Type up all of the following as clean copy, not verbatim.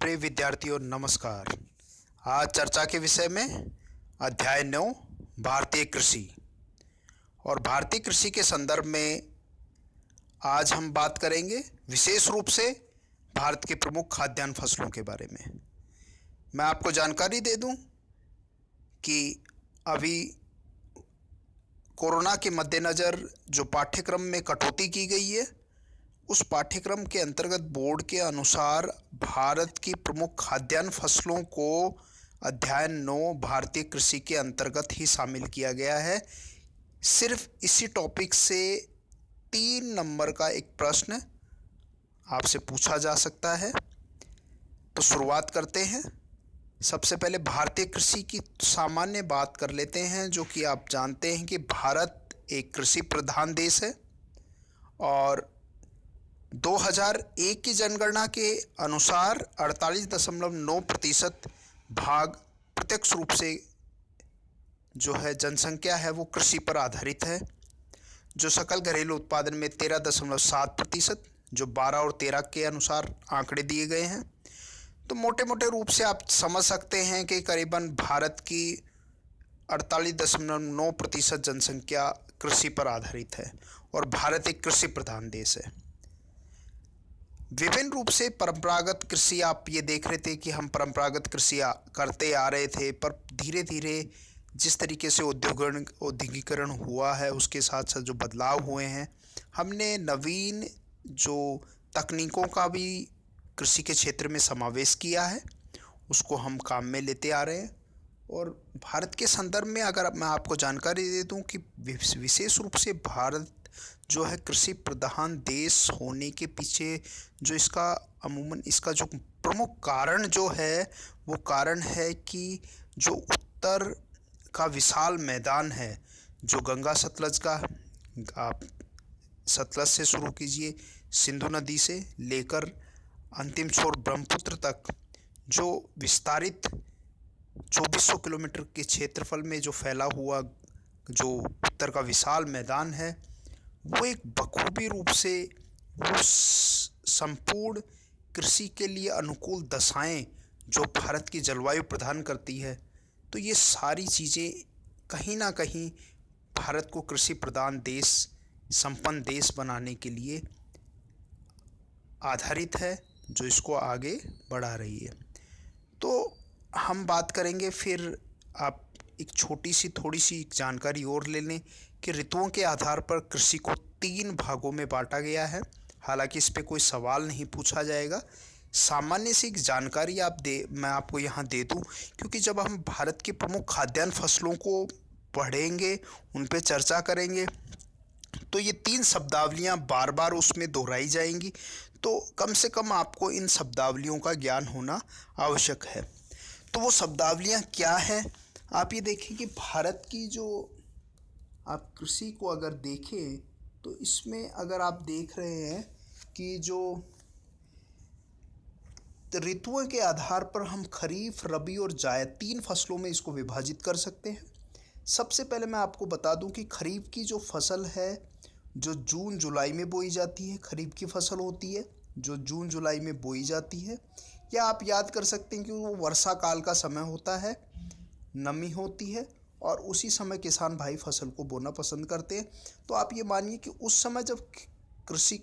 प्रिय विद्यार्थियों नमस्कार। आज चर्चा के विषय में अध्याय 9 भारतीय कृषि और भारतीय कृषि के संदर्भ में आज हम बात करेंगे विशेष रूप से भारत के प्रमुख खाद्यान्न फसलों के बारे में। मैं आपको जानकारी दे दूं कि अभी कोरोना के मद्देनज़र जो पाठ्यक्रम में कटौती की गई है, उस पाठ्यक्रम के अंतर्गत बोर्ड के अनुसार भारत की प्रमुख खाद्यान्न फसलों को अध्याय 9 भारतीय कृषि के अंतर्गत ही शामिल किया गया है। सिर्फ इसी टॉपिक से 3 नंबर का एक प्रश्न आपसे पूछा जा सकता है। तो शुरुआत करते हैं। सबसे पहले भारतीय कृषि की सामान्य बात कर लेते हैं, जो कि आप जानते हैं कि भारत एक कृषि प्रधान देश है और 2001 की जनगणना के अनुसार 48.9% भाग प्रत्यक्ष रूप से जो है जनसंख्या है वो कृषि पर आधारित है, जो सकल घरेलू उत्पादन में 13.7%, जो 12 और 13 के अनुसार आंकड़े दिए गए हैं। तो मोटे मोटे रूप से आप समझ सकते हैं कि करीबन भारत की 48.9% जनसंख्या कृषि पर आधारित है और भारत एक कृषि प्रधान देश है। विभिन्न रूप से परंपरागत कृषि आप ये देख रहे थे कि हम परंपरागत कृषि करते आ रहे थे, पर धीरे धीरे जिस तरीके से औद्योगिकरण हुआ है उसके साथ साथ जो बदलाव हुए हैं, हमने नवीन जो तकनीकों का भी कृषि के क्षेत्र में समावेश किया है, उसको हम काम में लेते आ रहे हैं। और भारत के संदर्भ में अगर मैं आपको जानकारी दे दूं कि विशेष रूप से भारत जो है कृषि प्रधान देश होने के पीछे जो इसका अमूमन इसका जो प्रमुख कारण जो है वो कारण है कि जो उत्तर का विशाल मैदान है, जो गंगा सतलज का, आप सतलज से शुरू कीजिए, सिंधु नदी से लेकर अंतिम छोर ब्रह्मपुत्र तक जो विस्तारित 2400 किलोमीटर के क्षेत्रफल में जो फैला हुआ जो उत्तर का विशाल मैदान है, वो एक बखूबी रूप से वो संपूर्ण कृषि के लिए अनुकूल दशाएं जो भारत की जलवायु प्रदान करती है। तो ये सारी चीज़ें कहीं ना कहीं भारत को कृषि प्रधान देश, संपन्न देश बनाने के लिए आधारित है, जो इसको आगे बढ़ा रही है। तो हम बात करेंगे, फिर आप एक छोटी सी थोड़ी सी जानकारी और ले लें कि ऋतुओं के आधार पर कृषि को 3 भागों में बांटा गया है। हालांकि इस पे कोई सवाल नहीं पूछा जाएगा, सामान्य सी एक जानकारी मैं आपको यहाँ दे दूँ, क्योंकि जब हम भारत के प्रमुख खाद्यान्न फसलों को पढ़ेंगे, उन पे चर्चा करेंगे, तो ये 3 शब्दावलियाँ बार बार उसमें दोहराई जाएंगी। तो कम से कम आपको इन शब्दावलियों का ज्ञान होना आवश्यक है। तो वो शब्दावलियाँ क्या हैं, आप ये देखें कि भारत की जो आप कृषि को अगर देखें तो इसमें अगर आप देख रहे हैं कि जो ऋतुओं के आधार पर हम खरीफ, रबी और जायद 3 फसलों में इसको विभाजित कर सकते हैं। सबसे पहले मैं आपको बता दूं कि खरीफ की जो फसल है जो जून जुलाई में बोई जाती है, खरीफ की फसल होती है जो जून जुलाई में बोई जाती है, या आप याद कर सकते हैं कि वो वर्षा काल का समय होता है, नमी होती है और उसी समय किसान भाई फसल को बोना पसंद करते हैं। तो आप ये मानिए कि उस समय जब कृषि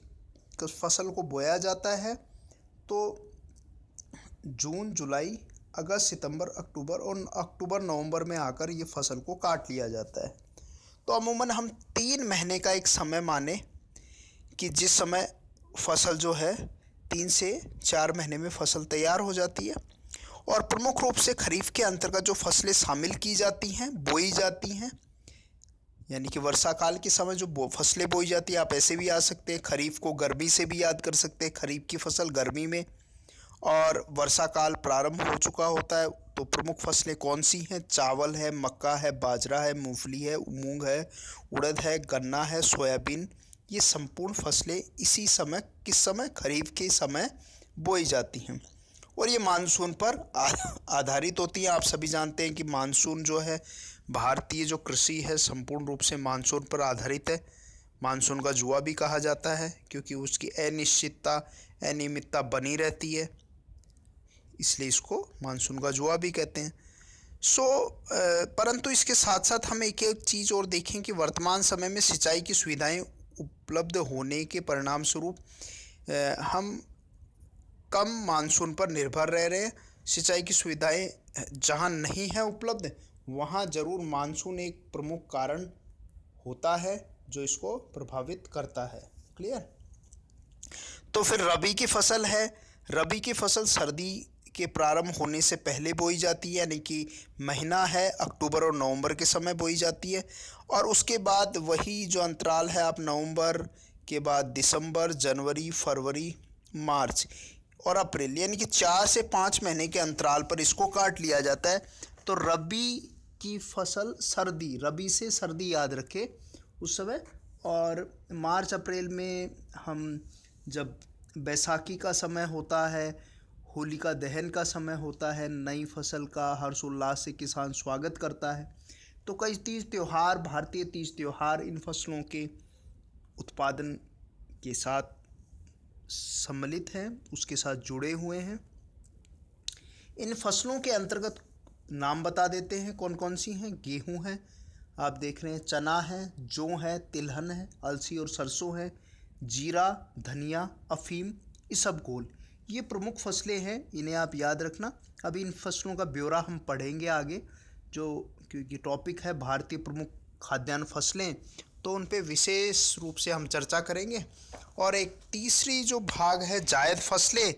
फसल को बोया जाता है तो जून, जुलाई, अगस्त, सितंबर, अक्टूबर और अक्टूबर नवंबर में आकर ये फसल को काट लिया जाता है। तो अमूमन हम 3 महीने का एक समय माने कि जिस समय फसल जो है 3 से 4 महीने में फसल तैयार हो जाती है। और प्रमुख रूप से खरीफ के अंतर्गत जो फसलें शामिल की जाती हैं, बोई जाती हैं, यानी कि वर्षा काल के समय जो फसलें बोई जाती है, आप ऐसे भी याद सकते हैं, खरीफ को गर्मी से भी याद कर सकते हैं, खरीफ की फसल गर्मी में, और वर्षा काल प्रारंभ हो चुका होता है। तो प्रमुख फसलें कौन सी हैं? चावल है, मक्का है, बाजरा है, मूंगफली है, मूंग है, उड़द है, गन्ना है, सोयाबीन। ये संपूर्ण फसलें इसी समय, किस समय? खरीफ के समय बोई जाती हैं और ये मानसून पर आधारित होती हैं। आप सभी जानते हैं कि मानसून जो है, भारतीय जो कृषि है संपूर्ण रूप से मानसून पर आधारित है। मानसून का जुआ भी कहा जाता है क्योंकि उसकी अनिश्चितता, अनियमितता बनी रहती है। इसलिए इसको मानसून का जुआ भी कहते हैं। परंतु इसके साथ साथ हम एक चीज़ और देखें कि वर्तमान समय में सिंचाई की सुविधाएं उपलब्ध होने के परिणाम स्वरूप हम कम मानसून पर निर्भर रह रहे हैं। सिंचाई की सुविधाएं जहां नहीं है उपलब्ध, वहां ज़रूर मानसून एक प्रमुख कारण होता है जो इसको प्रभावित करता है। क्लियर। तो फिर रबी की फसल है। रबी की फसल सर्दी के प्रारंभ होने से पहले बोई जाती है, यानी कि महीना है अक्टूबर और नवंबर के समय बोई जाती है। और उसके बाद वही जो अंतराल है, आप नवंबर के बाद दिसंबर, जनवरी, फरवरी, मार्च और अप्रैल, यानी कि 4 से 5 महीने के अंतराल पर इसको काट लिया जाता है। तो रबी की फसल सर्दी, रबी से सर्दी याद रखें उस समय। और मार्च अप्रैल में हम जब बैसाखी का समय होता है, होलिका दहन का समय होता है, नई फसल का हर्षोल्लास से किसान स्वागत करता है। तो कई तीज त्यौहार, भारतीय तीज त्यौहार इन फसलों के उत्पादन के साथ सम्मिलित हैं, उसके साथ जुड़े हुए हैं। इन फसलों के अंतर्गत नाम बता देते हैं कौन कौन सी हैं। गेहूं है, आप देख रहे हैं, चना है, जौ है, तिलहन है, अलसी और सरसों है, जीरा, धनिया, अफीम, इसबगोल, ये प्रमुख फसलें हैं, इन्हें आप याद रखना। अब इन फसलों का ब्यौरा हम पढ़ेंगे आगे, क्योंकि टॉपिक है भारतीय प्रमुख खाद्यान्न फसलें, तो उन पे विशेष रूप से हम चर्चा करेंगे। और एक तीसरी जो भाग है जायद फसलें,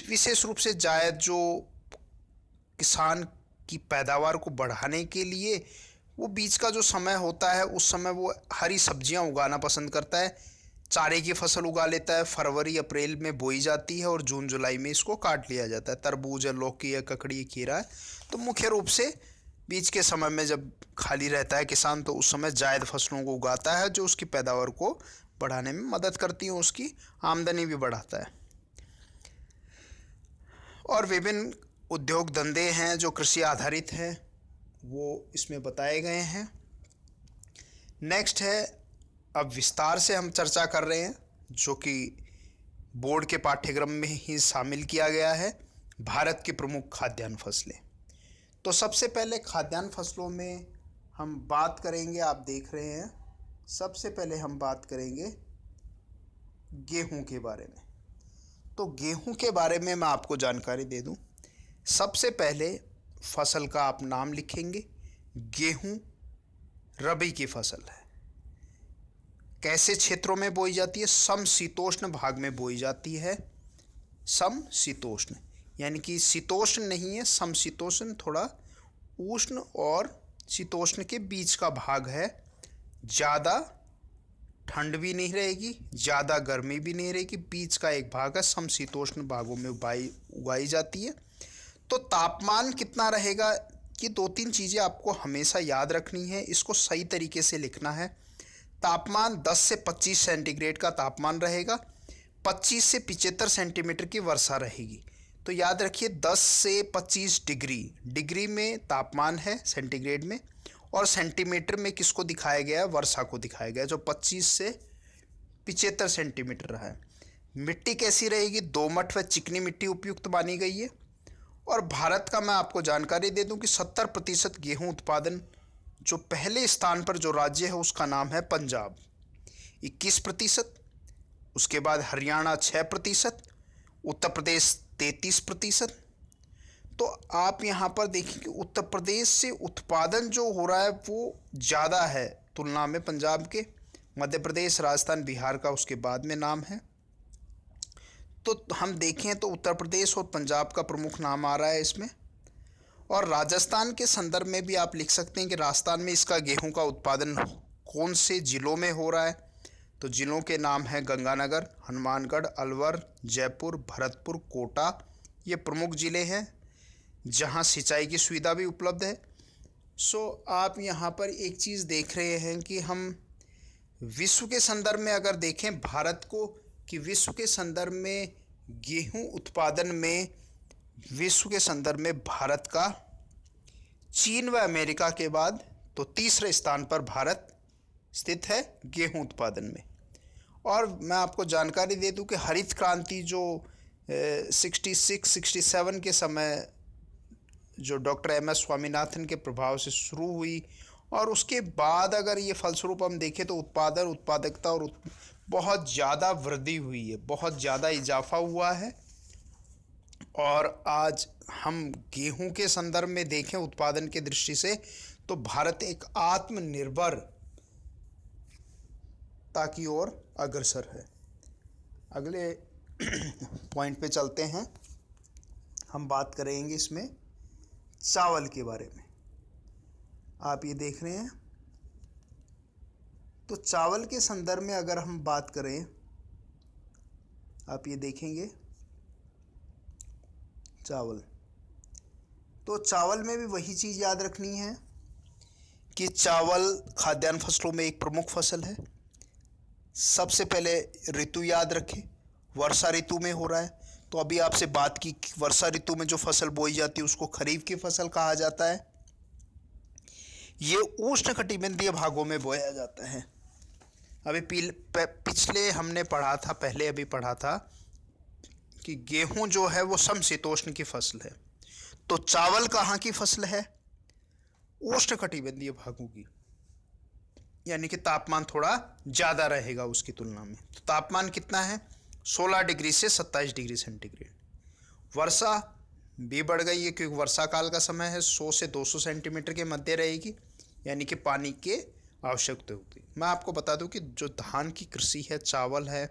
विशेष रूप से जायद जो किसान की पैदावार को बढ़ाने के लिए वो बीच का जो समय होता है, उस समय वो हरी सब्जियां उगाना पसंद करता है। चारे की फसल उगा लेता है, फरवरी अप्रैल में बोई जाती है और जून जुलाई में इसको काट लिया जाता है। तरबूज है, लौकी है, ककड़ी है, खीरा है। तो मुख्य रूप से बीच के समय में जब खाली रहता है किसान, तो उस समय जायद फसलों को उगाता है जो उसकी पैदावार को बढ़ाने में मदद करती हैं, उसकी आमदनी भी बढ़ाता है। और विभिन्न उद्योग धंधे हैं जो कृषि आधारित हैं, वो इसमें बताए गए हैं। नेक्स्ट है, अब विस्तार से हम चर्चा कर रहे हैं जो कि बोर्ड के पाठ्यक्रम में ही शामिल किया गया है, भारत की प्रमुख खाद्यान्न फसलें। तो सबसे पहले खाद्यान्न फसलों में हम बात करेंगे, आप देख रहे हैं, सबसे पहले हम बात करेंगे गेहूं के बारे में। तो गेहूं के बारे में मैं आपको जानकारी दे दूं। सबसे पहले फसल का आप नाम लिखेंगे। गेहूं रबी की फसल है। कैसे क्षेत्रों में बोई जाती है? समशीतोष्ण भाग में बोई जाती है। समशीतोष्ण यानी कि शीतोष्ण नहीं है, समशीतोष्ण, थोड़ा उष्ण और शीतोष्ण के बीच का भाग है। ज़्यादा ठंड भी नहीं रहेगी, ज़्यादा गर्मी भी नहीं रहेगी, बीच का एक भाग है। समशीतोष्ण भागों में उगाई जाती है। तो तापमान कितना रहेगा, ये 2-3 चीज़ें आपको हमेशा याद रखनी है, इसको सही तरीके से लिखना है। तापमान 10 से 25 सेंटीग्रेड का तापमान रहेगा, 25 से 75 सेंटीमीटर की वर्षा रहेगी। तो याद रखिए 10 से 25 डिग्री में तापमान है सेंटीग्रेड में, और सेंटीमीटर में किसको दिखाया गया है? वर्षा को दिखाया गया है, जो 25 से 75 सेंटीमीटर रहा है। मिट्टी कैसी रहेगी? दोमट व चिकनी मिट्टी उपयुक्त मानी गई है। और भारत का मैं आपको जानकारी दे दूं कि 70% गेहूं उत्पादन जो पहले स्थान पर जो राज्य है उसका नाम है पंजाब, 21%। उसके बाद हरियाणा 6%, उत्तर प्रदेश 33%। तो आप यहाँ पर देखिए कि उत्तर प्रदेश से उत्पादन जो हो रहा है वो ज़्यादा है तुलना में पंजाब के। मध्य प्रदेश, राजस्थान, बिहार का उसके बाद में नाम है। तो हम देखें तो उत्तर प्रदेश और पंजाब का प्रमुख नाम आ रहा है इसमें। और राजस्थान के संदर्भ में भी आप लिख सकते हैं कि राजस्थान में इसका गेहूं का उत्पादन कौन से ज़िलों में हो रहा है। तो ज़िलों के नाम हैं गंगानगर, हनुमानगढ़, अलवर, जयपुर, भरतपुर, कोटा। ये प्रमुख ज़िले हैं जहां सिंचाई की सुविधा भी उपलब्ध है। आप यहाँ पर एक चीज़ देख रहे हैं कि हम विश्व के संदर्भ में अगर देखें भारत को, कि विश्व के संदर्भ में गेहूं उत्पादन में विश्व के संदर्भ में भारत का चीन व अमेरिका के बाद तो तीसरे स्थान पर भारत स्थित है गेहूं उत्पादन में। और मैं आपको जानकारी दे दूं कि हरित क्रांति जो 66-67 के समय जो डॉक्टर एम एस स्वामीनाथन के प्रभाव से शुरू हुई, और उसके बाद अगर ये फलस्वरूप हम देखें तो उत्पादन, उत्पादकता और बहुत ज़्यादा वृद्धि हुई है, बहुत ज़्यादा इजाफा हुआ है। और आज हम गेहूं के संदर्भ में देखें उत्पादन के दृष्टि से, तो भारत एक आत्मनिर्भरता की ओर अग्रसर है। अगले पॉइंट पे चलते हैं। हम बात करेंगे इसमें चावल के बारे में। आप ये देख रहे हैं, तो चावल के संदर्भ में अगर हम बात करें, आप ये देखेंगे चावल, तो चावल में भी वही चीज़ याद रखनी है कि चावल खाद्यान्न फसलों में एक प्रमुख फसल है। सबसे पहले ऋतु याद रखें, वर्षा ऋतु में हो रहा है। तो अभी आपसे बात की वर्षा ऋतु में जो फसल बोई जाती है उसको खरीफ की फसल कहा जाता है। ये उष्णकटिबंधीय भागों में बोया जाता है। अभी पिछले हमने पढ़ा था, पहले अभी पढ़ा था कि गेहूं जो है वो समशीतोष्ण की फसल है। तो चावल कहाँ की फसल है? उष्णकटिबंधीय भागों की, यानी कि तापमान थोड़ा ज़्यादा रहेगा उसकी तुलना में। तो तापमान कितना है? 16 डिग्री से 27 डिग्री सेंटीग्रेड। वर्षा भी बढ़ गई है क्योंकि वर्षा काल का समय है, 100 से 200 सेंटीमीटर के मध्य रहेगी, यानी कि पानी के आवश्यकता होती है। मैं आपको बता दूं कि जो धान की कृषि है, चावल है,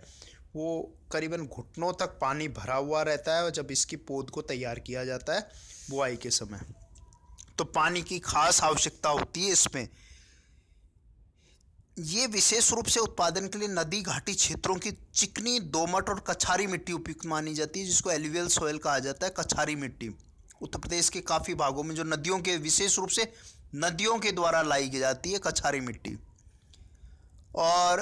वो करीबन घुटनों तक पानी भरा हुआ रहता है और जब इसकी पौध को तैयार किया जाता है बुआई के समय, तो पानी की खास आवश्यकता होती है इसमें। ये विशेष रूप से उत्पादन के लिए नदी घाटी क्षेत्रों की चिकनी, दोमट और कछारी मिट्टी उपयुक्त मानी जाती है, जिसको एलुवियल सॉइल कहा जाता है। कछारी मिट्टी उत्तर प्रदेश के काफ़ी भागों में जो नदियों के, विशेष रूप से नदियों के द्वारा लाई जाती है कछारी मिट्टी। और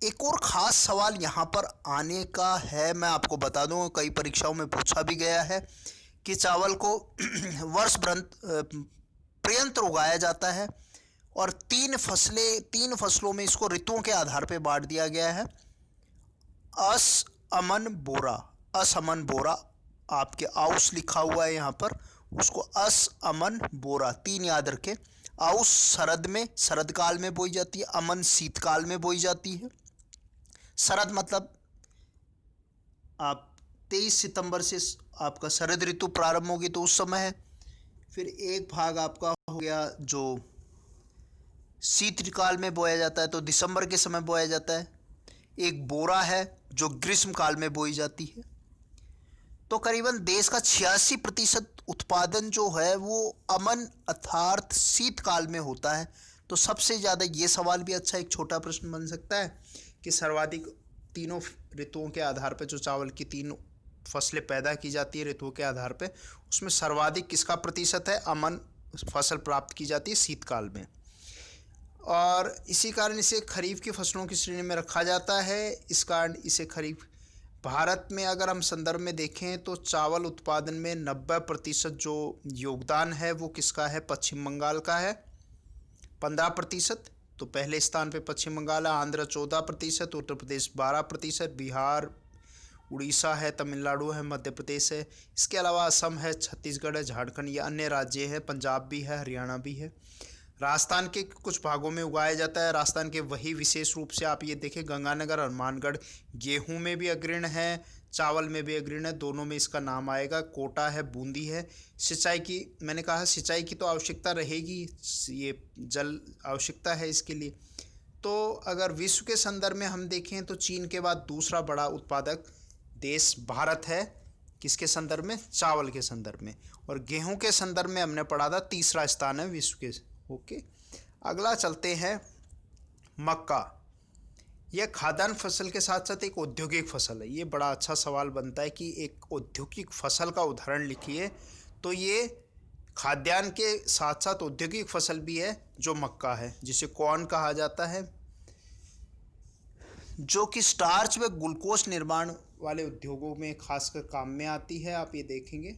एक और ख़ास सवाल यहाँ पर आने का है, मैं आपको बता दूँ, कई परीक्षाओं में पूछा भी गया है कि चावल को वर्ष पर्यंत उगाया जाता है और तीन फसलों में इसको ऋतुओं के आधार पर बांट दिया गया है। असमन बोरा, आपके आउस लिखा हुआ है यहाँ पर, उसको असमन बोरा 3 याद रखें। आउस शरद काल में बोई जाती है, अमन शीतकाल में बोई जाती है। शरद मतलब आप 23 सितंबर से आपका शरद ऋतु प्रारंभ होगी तो उस समय है। फिर एक भाग आपका हो गया जो शीतकाल में बोया जाता है, तो दिसंबर के समय बोया जाता है। एक बोरा है जो ग्रीष्म काल में बोई जाती है। तो करीबन देश का 86% उत्पादन जो है वो अमन अर्थात शीतकाल में होता है। तो सबसे ज़्यादा, ये सवाल भी अच्छा एक छोटा प्रश्न बन सकता है कि सर्वाधिक तीनों ऋतुओं के आधार पर जो चावल की 3 फसलें पैदा की जाती है ऋतुओं के आधार पर, उसमें सर्वाधिक किसका प्रतिशत है? अमन फसल प्राप्त की जाती है शीतकाल में। और इसी कारण इसे खरीफ की फसलों की श्रेणी में रखा जाता है। इस कारण इसे खरीफ, भारत में अगर हम संदर्भ में देखें तो चावल उत्पादन में 90% जो योगदान है वो किसका है? पश्चिम बंगाल का है 15%। तो पहले स्थान पे पश्चिम बंगाल है, आंध्र 14%, उत्तर प्रदेश 12%, बिहार, उड़ीसा है, तमिलनाडु है, मध्य प्रदेश है। इसके अलावा असम है, छत्तीसगढ़ है, झारखंड, ये अन्य राज्य हैं, पंजाब भी है, हरियाणा भी है। राजस्थान के कुछ भागों में उगाया जाता है। राजस्थान के वही विशेष रूप से आप ये देखें, गंगानगर और मानगढ़ गेहूं में भी अग्रणी है, चावल में भी अग्रणी है, दोनों में इसका नाम आएगा। कोटा है, बूंदी है। सिंचाई की, मैंने कहा सिंचाई की तो आवश्यकता रहेगी, ये जल आवश्यकता है इसके लिए। तो अगर विश्व के संदर्भ में हम देखें तो चीन के बाद दूसरा बड़ा उत्पादक देश भारत है। किसके संदर्भ में? चावल के संदर्भ में। और गेहूं के संदर्भ में हमने पढ़ा था तीसरा स्थान है विश्व के। ओके, अगला चलते हैं मक्का। यह खाद्यान्न फसल के साथ साथ एक औद्योगिक फसल है। ये बड़ा अच्छा सवाल बनता है कि एक औद्योगिक फसल का उदाहरण लिखिए। तो ये खाद्यान्न के साथ साथ औद्योगिक फसल भी है जो मक्का है, जिसे कॉर्न कहा जाता है, जो कि स्टार्च व ग्लूकोज निर्माण वाले उद्योगों में खासकर काम में आती है। आप ये देखेंगे,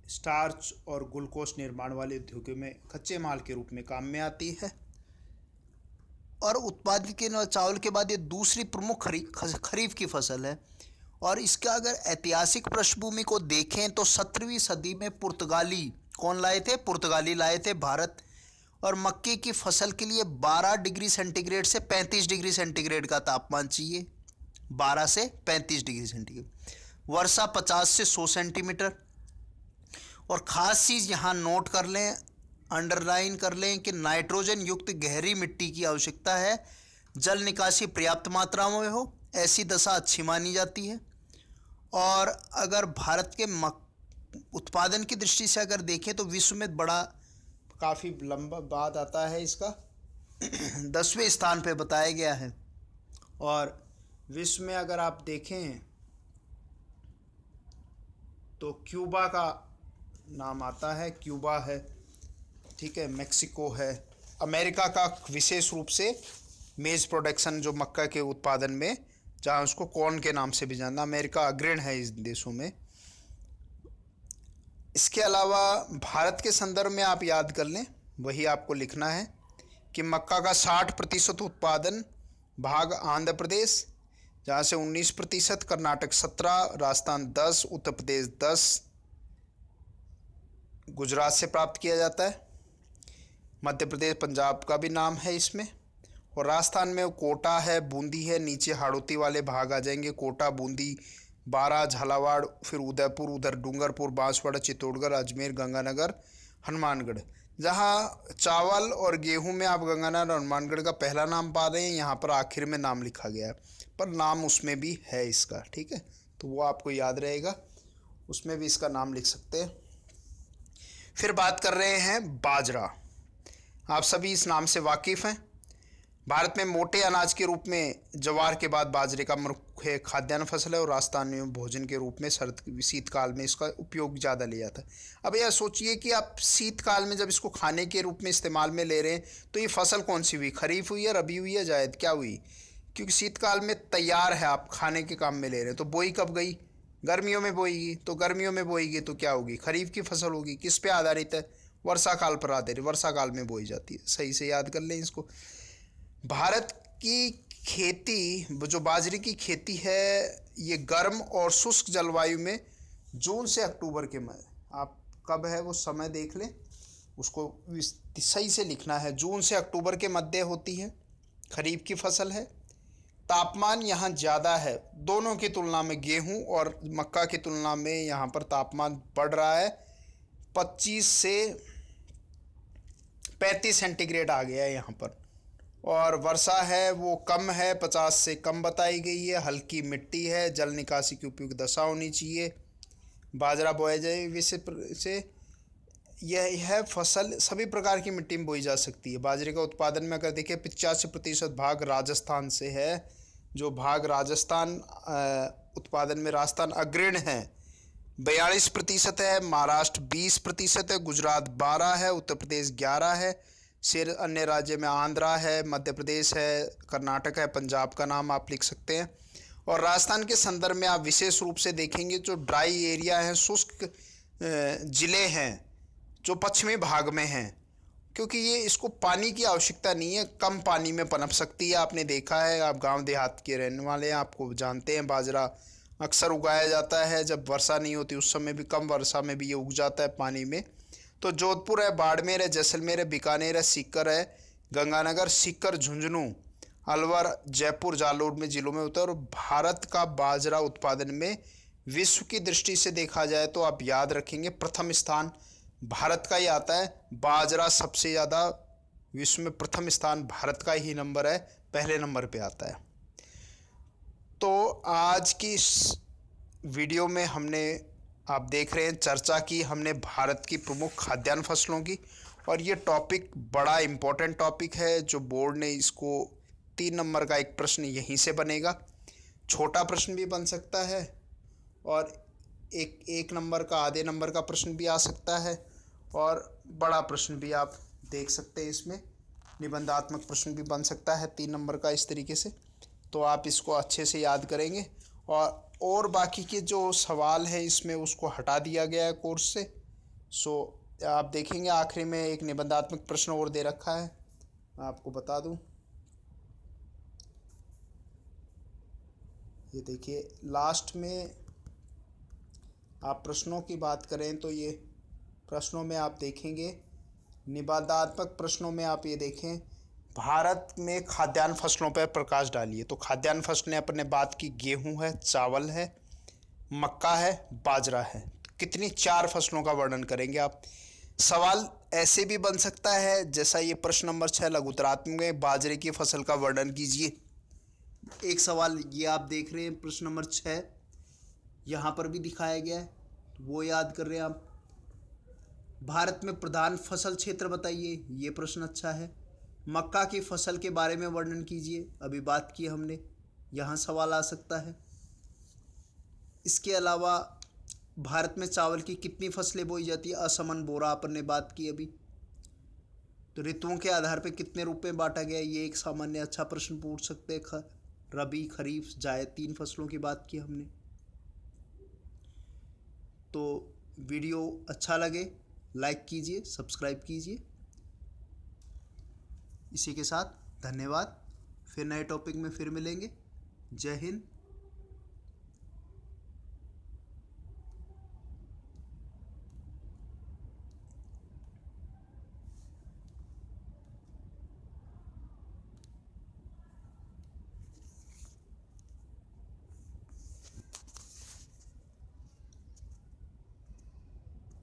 स्टार्च और ग्लूकोज निर्माण वाले उद्योगों में कच्चे माल के रूप में काम में आती है। और उत्पादित के चावल के बाद ये दूसरी प्रमुख खरीफ की फसल है। और इसका अगर ऐतिहासिक पृष्ठभूमि को देखें तो 17वीं सदी में पुर्तगाली कौन लाए थे? पुर्तगाली लाए थे भारत। और मक्के की फसल के लिए 12 डिग्री सेंटीग्रेड से 35 डिग्री सेंटीग्रेड का तापमान चाहिए। 12 से 35 डिग्री सेंटीग्रेड। वर्षा 50 से 100 सेंटीमीटर। और ख़ास चीज़ यहाँ नोट कर लें, अंडरलाइन कर लें कि नाइट्रोजन युक्त गहरी मिट्टी की आवश्यकता है। जल निकासी पर्याप्त मात्रा में हो, ऐसी दशा अच्छी मानी जाती है। और अगर भारत के उत्पादन की दृष्टि से अगर देखें तो विश्व में बड़ा काफ़ी लंबा बाद आता है इसका 10वें स्थान पे बताया गया है। और विश्व में अगर आप देखें तो क्यूबा का नाम आता है, क्यूबा है, ठीक है, मेक्सिको है। अमेरिका का विशेष रूप से मेज प्रोडक्शन जो मक्का के उत्पादन में, जहाँ उसको कॉर्न के नाम से भी जानना, अमेरिका अग्रणी है इस देशों में। इसके अलावा भारत के संदर्भ में आप याद कर लें, वही आपको लिखना है कि मक्का का 60% उत्पादन भाग आंध्र प्रदेश, जहाँ से 19%, कर्नाटक 17, राजस्थान 10, उत्तर प्रदेश 10, गुजरात से प्राप्त किया जाता है। मध्य प्रदेश, पंजाब का भी नाम है इसमें। और राजस्थान में कोटा है, बूंदी है, नीचे हाड़ौती वाले भाग आ जाएंगे, कोटा, बूंदी, बारा, झालावाड़, फिर उदयपुर, उधर डूंगरपुर, बांसवाड़ा, चित्तौड़गढ़, अजमेर, गंगानगर, हनुमानगढ़। जहाँ चावल और गेहूं में आप गंगानगर और हनुमानगढ़ का पहला नाम पा रहे हैं, यहाँ पर आखिर में नाम लिखा गया है, पर नाम उसमें भी है इसका, ठीक है, तो वो आपको याद रहेगा, उसमें भी इसका नाम लिख सकते हैं। फिर बात कर रहे हैं बाजरा। आप सभी इस नाम से वाकिफ़ हैं। भारत में मोटे अनाज के रूप में ज्वार के बाद बाजरे का मुख्य खाद्यान्न फसल है और राजस्थान में भोजन के रूप में शीतकाल में इसका उपयोग ज़्यादा लिया जाता है। अब यह सोचिए कि आप शीतकाल में जब इसको खाने के रूप में इस्तेमाल में ले रहे हैं तो ये फसल कौन सी हुई? खरीफ हुई या रबी हुई या जायद, क्या हुई? क्योंकि शीतकाल में तैयार है, आप खाने के काम में ले रहे हैं, तो बोई कब गई? गर्मियों में बोएगी, तो गर्मियों में बोएगी तो क्या होगी? खरीफ की फसल होगी। किस पे आधारित है? वर्षा काल पर आधारित, वर्षा काल में बोई जाती है। सही से याद कर लें इसको। भारत की खेती, जो बाजरे की खेती है, ये गर्म और शुष्क जलवायु में जून से अक्टूबर के में, आप कब है वो समय देख लें, उसको सही से लिखना है। जून से अक्टूबर के मध्य होती है, खरीफ की फसल है। तापमान यहाँ ज़्यादा है, दोनों की तुलना में, गेहूं और मक्का की तुलना में यहाँ पर तापमान बढ़ रहा है। 25 से 35 सेंटीग्रेड आ गया है यहाँ पर। और वर्षा है वो कम है, 50 से कम बताई गई है। हल्की मिट्टी है, जल निकासी की उपयुक्त दशा होनी चाहिए। बाजरा बोया जाए विशेष से, यह फसल सभी प्रकार की मिट्टी में बोई जा सकती है। बाजरे का उत्पादन में अगर देखें 85% भाग राजस्थान से है, जो भाग राजस्थान उत्पादन में राजस्थान अग्रणी है। 42% है, महाराष्ट्र 20% है, गुजरात 12 है, उत्तर प्रदेश 11 है। शेर अन्य राज्य में आंध्रा है, मध्य प्रदेश है, कर्नाटक है, पंजाब का नाम आप लिख सकते हैं। और राजस्थान के संदर्भ में आप विशेष रूप से देखेंगे जो ड्राई एरिया है, शुष्क ज़िले हैं जो पश्चिमी भाग में हैं, क्योंकि ये इसको पानी की आवश्यकता नहीं है, कम पानी में पनप सकती है। आपने देखा है, आप गांव देहात के रहने वाले हैं, आपको जानते हैं, बाजरा अक्सर उगाया जाता है जब वर्षा नहीं होती, उस समय भी, कम वर्षा में भी ये उग जाता है पानी में। तो जोधपुर है, बाड़मेर है, जैसलमेर है, बीकानेर है, सीकर है, गंगानगर, सीकर, झुंझुनू, अलवर, जयपुर, जालोर में जिलों में होता है। और भारत का बाजरा उत्पादन में विश्व की दृष्टि से देखा जाए तो आप याद रखेंगे प्रथम स्थान भारत का ही आता है। बाजरा सबसे ज़्यादा विश्व में प्रथम स्थान भारत का ही नंबर है, पहले नंबर पे आता है। तो आज की इस वीडियो में हमने, आप देख रहे हैं, चर्चा की हमने भारत की प्रमुख खाद्यान्न फसलों की। और ये टॉपिक बड़ा इम्पोर्टेंट टॉपिक है, जो बोर्ड ने इसको 3 नंबर का एक प्रश्न यहीं से बनेगा। छोटा प्रश्न भी बन सकता है और एक नंबर का, आधे नंबर का प्रश्न भी आ सकता है, और बड़ा प्रश्न भी आप देख सकते हैं इसमें। निबंधात्मक प्रश्न भी बन सकता है 3 नंबर का इस तरीके से। तो आप इसको अच्छे से याद करेंगे। और बाकी के जो सवाल हैं इसमें उसको हटा दिया गया है कोर्स से। सो आप देखेंगे आखिरी में एक निबंधात्मक प्रश्न और दे रखा है, मैं आपको बता दूं। ये देखिए लास्ट में आप प्रश्नों की बात करें तो ये प्रश्नों में आप देखेंगे, निबंधात्मक प्रश्नों में आप ये देखें, भारत में खाद्यान्न फसलों पर प्रकाश डालिए। तो खाद्यान्न फसलें अपने बात की गेहूं है, चावल है, मक्का है, बाजरा है। कितनी 4 फसलों का वर्णन करेंगे आप। सवाल ऐसे भी बन सकता है जैसा ये प्रश्न नंबर 6 लघुतरात्मक में, बाजरे की फसल का वर्णन कीजिए। एक सवाल ये आप देख रहे हैं प्रश्न नंबर 6 यहाँ पर भी दिखाया गया है, वो याद कर रहे हैं आप। भारत में प्रधान फसल क्षेत्र बताइए, ये प्रश्न अच्छा है। मक्का की फसल के बारे में वर्णन कीजिए, अभी बात की हमने, यहाँ सवाल आ सकता है। इसके अलावा भारत में चावल की कितनी फसलें बोई जाती है, असमन बोरा अपन ने बात की अभी। तो ऋतुओं के आधार पर कितने रूप में बांटा गया, ये एक सामान्य अच्छा प्रश्न पूछ सकते हैं। रबी, खरीफ, जायद 3 फसलों की बात की हमने। तो वीडियो अच्छा लगे लाइक कीजिए, सब्सक्राइब कीजिए। इसी के साथ धन्यवाद, फिर नए टॉपिक में फिर मिलेंगे। जय हिंद,